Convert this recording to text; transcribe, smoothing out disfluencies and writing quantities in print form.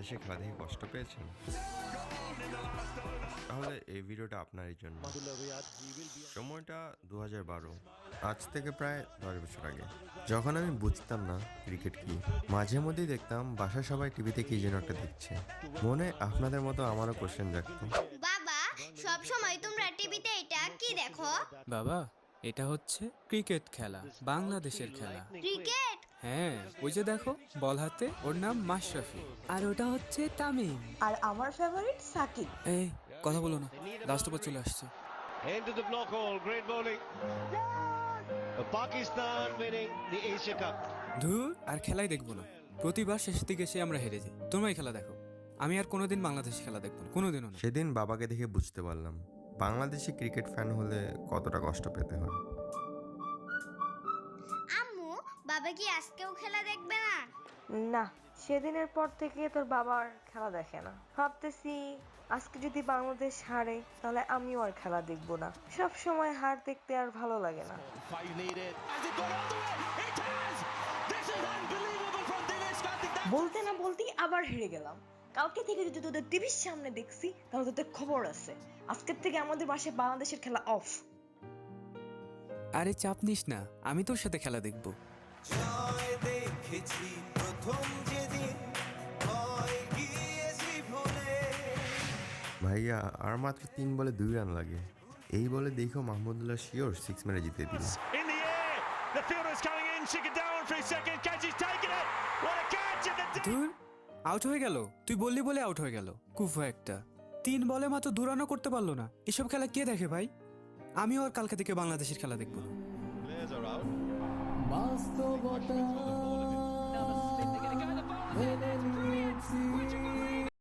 বাংলাদেশের খেলা দেখে কষ্ট পেয়েছেন? তাহলে এই ভিডিওটা আপনারই জন্য। সময়টা 2012, আজ থেকে প্রায় 10 বছর আগে। যখন আমি বুঝতাম না ক্রিকেট কি, মাঝে মধ্যেই দেখতাম বাসার সবাই টিভিতে কি যেন একটা দেখছে। মনে আপনাদের মতো আমারও কোশ্চেন জাগতো। বাবা, সব সময় তোমরা টিভিতে এটা কি দেখো? বাবা, এটা হচ্ছে ক্রিকেট খেলা, বাংলাদেশের খেলা। ক্রিকেট? হ্যাঁ, ওই যে দেখো বল হাতে, ওর নাম মাশরাফি, আর ওটা হচ্ছে তামিম। আর আমার ফেভারিট সাকিব। এই কথা বলো না, লাস্ট ওভার চলে আসছে। Into the block hole, great bowling. Pakistan winning the Asia Cup. ধুর, আর খেলাই দেখবো না। প্রতিবার শেষের দিকে এসে আমরা হেরে যাই। তোমরাই খেলা দেখো, আমি আর কোনোদিন বাংলাদেশ খেলা দেখবো না, কোনোদিনও না। সেদিন বাবাকে দেখে বুঝতে পারলাম বাংলাদেশি ক্রিকেট ফ্যান হলে কতটা কষ্ট পেতে হয়। আম্মু, বাবা কি আজকেও খেলা দেখবে না? না, সেদিনের পর থেকে তোর বাবার খেলা দেখে না। ভাবতেছি আজকে যদি বাংলাদেশ হারে তাহলে আমিও আর খেলা দেখবো না। সব সময় হার দেখতে আর ভালো লাগে না। Five needed. বলতে না বলতেই আবার হেরে গেলাম। কালকে থেকে যদি তোদের টিভির সামনে দেখছি তাহলে তোদের খবর আছে। আজকের থেকে আমাদের বাসায় বাংলাদেশের খেলা অফ। আরে চাপ নিস না, আমি তোর সাথে খেলা দেখবো। ভাইয়া আর মাত্র 3 বলে 2 রান লাগে। এই বলে দেখো মাহমুদুল্লাহ শিওর 6 মেরে জিতে দিল। In the air, the fielder is coming in. She can down for a second catch. He's taken it. What a catch in the deep. ধুর, আউট হয়ে গেল। তুই বললি বলে আউট হয়ে গেল, কুফা একটা। 3 বলে মাত্র 2 রানও করতে পারলো না। এসব খেলা কে দেখে ভাই? আমিও আর কালকে থেকে বাংলাদেশের খেলা দেখবো না। Players are out. বাস্তবতা মেনে নিয়েছি